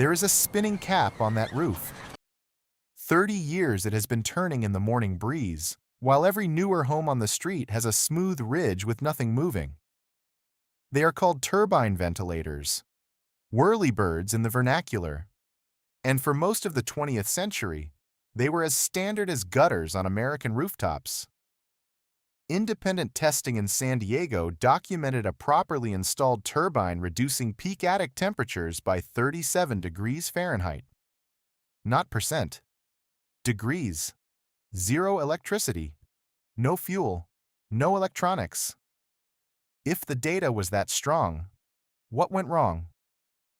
There is a spinning cap on that roof. 30 years it has been turning in the morning breeze, while every newer home on the street has a smooth ridge with nothing moving. They are called turbine ventilators, whirlybirds in the vernacular, and for most of the 20th century, they were as standard as gutters on American rooftops. Independent testing in San Diego documented a properly installed turbine reducing peak attic temperatures by 37 degrees Fahrenheit. Not percent. Degrees. Zero electricity. No fuel. No electronics. If the data was that strong, what went wrong?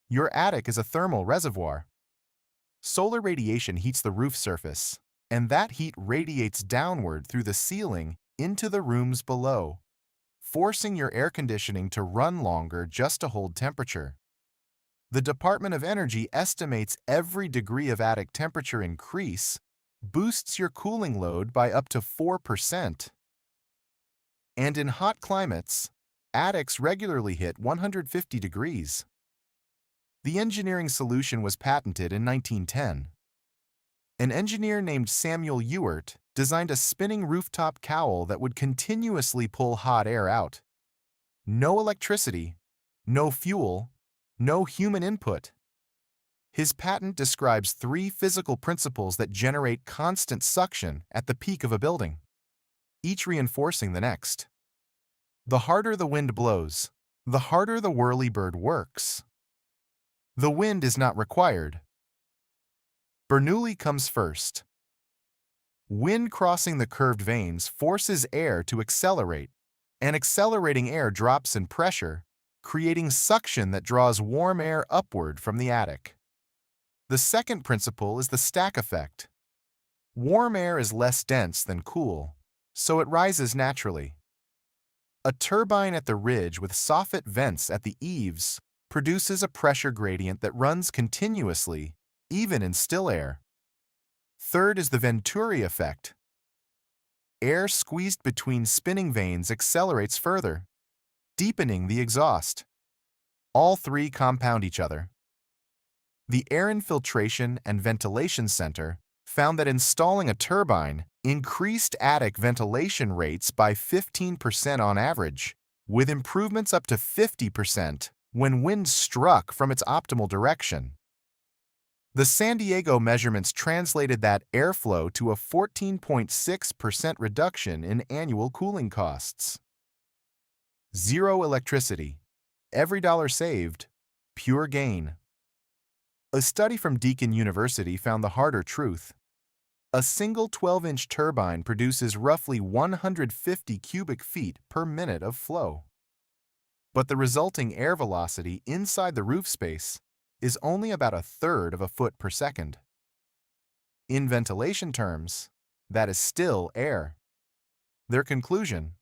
Your attic is a thermal reservoir. Solar radiation heats the roof surface, and that heat radiates downward through the ceiling into the rooms below, forcing your air conditioning to run longer just to hold temperature. The Department of Energy estimates every degree of attic temperature increase boosts your cooling load by up to 4%. And in hot climates, attics regularly hit 150 degrees. The engineering solution was patented in 1910. An engineer named Samuel Ewart designed a spinning rooftop cowl that would continuously pull hot air out. No electricity, no fuel, no human input. His patent describes 3 physical principles that generate constant suction at the peak of a building, each reinforcing the next. The harder the wind blows, the harder the whirlybird works. The wind is not required. Bernoulli comes first. Wind crossing the curved vanes forces air to accelerate, and accelerating air drops in pressure, creating suction that draws warm air upward from the attic. The second principle is the stack effect. Warm air is less dense than cool, so it rises naturally. A turbine at the ridge with soffit vents at the eaves produces a pressure gradient that runs continuously, even in still air. Third is the Venturi effect. Air squeezed between spinning vanes accelerates further, deepening the exhaust. All 3 compound each other. The Air Infiltration and Ventilation Center found that installing a turbine increased attic ventilation rates by 15% on average, with improvements up to 50% when wind struck from its optimal direction. The San Diego measurements translated that airflow to a 14.6% reduction in annual cooling costs. Zero electricity. Every dollar saved. Pure gain. A study from Deakin University found the harder truth. A single 12-inch turbine produces roughly 150 cubic feet per minute of flow. But the resulting air velocity inside the roof space is only about 1/3 of a foot per second. In ventilation terms, that is still air. Their conclusion: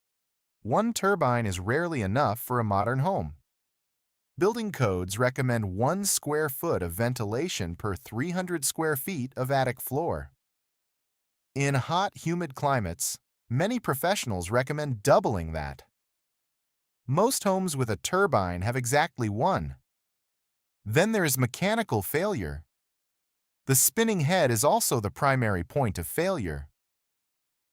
one turbine is rarely enough for a modern home. Building codes recommend 1 square foot of ventilation per 300 square feet of attic floor. In hot, humid climates, many professionals recommend doubling that. Most homes with a turbine have exactly 1. Then there is mechanical failure. The spinning head is also the primary point of failure.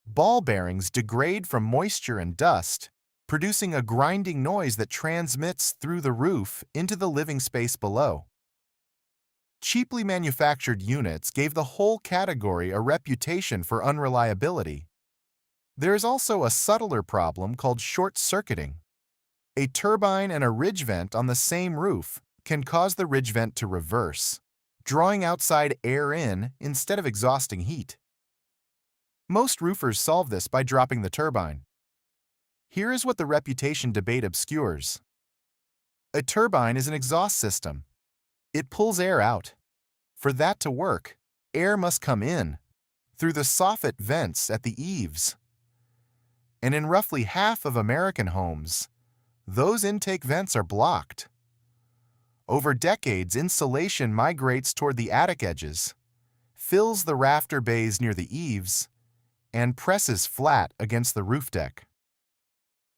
Ball bearings degrade from moisture and dust, producing a grinding noise that transmits through the roof into the living space below. Cheaply manufactured units gave the whole category a reputation for unreliability. There is also a subtler problem called short-circuiting. A turbine and a ridge vent on the same roof can cause the ridge vent to reverse, drawing outside air in instead of exhausting heat. Most roofers solve this by dropping the turbine. Here is what the reputation debate obscures. A turbine is an exhaust system. It pulls air out. For that to work, air must come in, through the soffit vents at the eaves. And in roughly half of American homes, those intake vents are blocked. Over decades, insulation migrates toward the attic edges, fills the rafter bays near the eaves, and presses flat against the roof deck.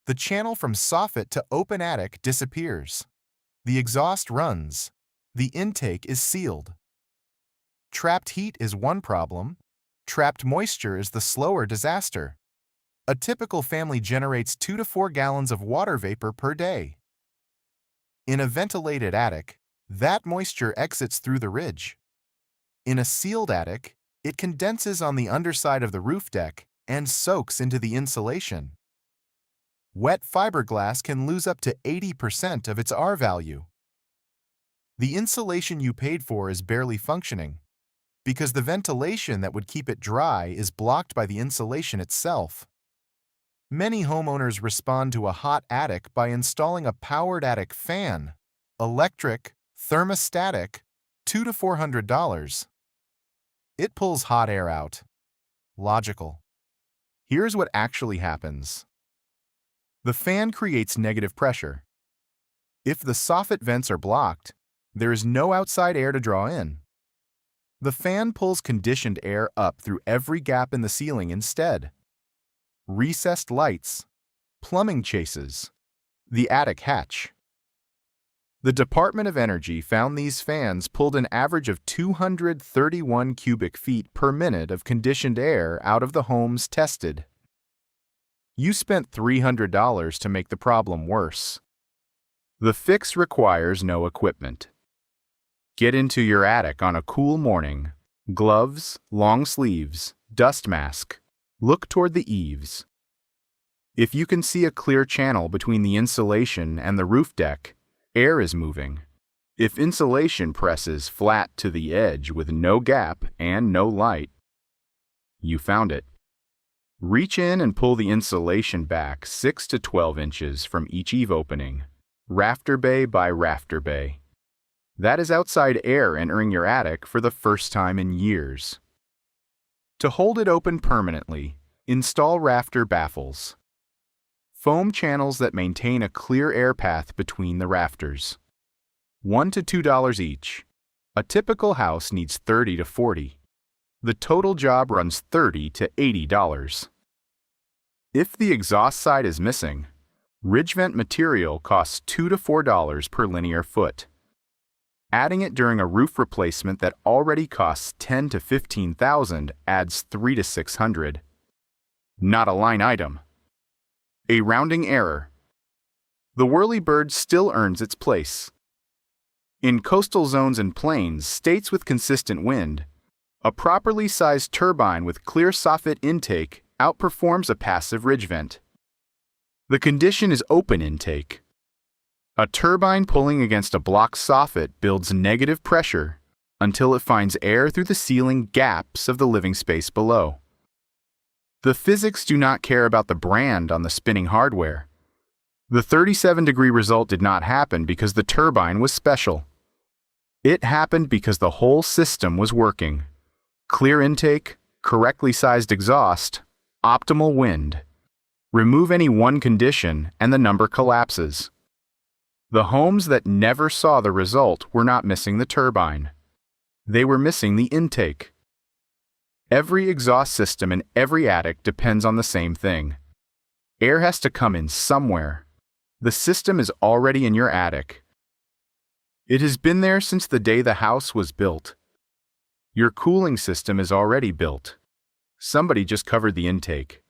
The channel from soffit to open attic disappears. The exhaust runs. The intake is sealed. Trapped heat is one problem. Trapped moisture is the slower disaster. A typical family generates 2 to 4 gallons of water vapor per day. In a ventilated attic, that moisture exits through the ridge. In a sealed attic, it condenses on the underside of the roof deck and soaks into the insulation. Wet fiberglass can lose up to 80% of its R value. The insulation you paid for is barely functioning because the ventilation that would keep it dry is blocked by the insulation itself. Many homeowners respond to a hot attic by installing a powered attic fan, electric, thermostatic, $200 to $400. It pulls hot air out. Logical. Here's what actually happens. The fan creates negative pressure. If the soffit vents are blocked, there is no outside air to draw in. The fan pulls conditioned air up through every gap in the ceiling instead. Recessed lights, plumbing chases, the attic hatch. The Department of Energy found these fans pulled an average of 231 cubic feet per minute of conditioned air out of the homes tested. You spent $300 to make the problem worse. The fix requires no equipment. Get into your attic on a cool morning. Gloves, long sleeves, dust mask. Look toward the eaves. If you can see a clear channel between the insulation and the roof deck, air is moving. If insulation presses flat to the edge with no gap and no light, you found it. Reach in and pull the insulation back 6 to 12 inches from each eave opening, rafter bay by rafter bay. That is outside air entering your attic for the first time in years. To hold it open permanently, install rafter baffles. Foam channels that maintain a clear air path between the rafters. $1 to $2 each. A typical house needs 30 to 40. The total job runs $30 to $80. If the exhaust side is missing, ridge vent material costs $2 to $4 per linear foot. Adding it during a roof replacement that already costs $10,000 to $15,000 adds $300 to $600. Not a line item. A rounding error. The whirlybird still earns its place. In coastal zones and plains, states with consistent wind, a properly sized turbine with clear soffit intake outperforms a passive ridge vent. The condition is open intake. A turbine pulling against a block soffit builds negative pressure until it finds air through the ceiling gaps of the living space below. The physics do not care about the brand on the spinning hardware. The 37-degree result did not happen because the turbine was special. It happened because the whole system was working. Clear intake, correctly sized exhaust, optimal wind. Remove any one condition and the number collapses. The homes that never saw the result were not missing the turbine. They were missing the intake. Every exhaust system in every attic depends on the same thing. Air has to come in somewhere. The system is already in your attic. It has been there since the day the house was built. Your cooling system is already built. Somebody just covered the intake.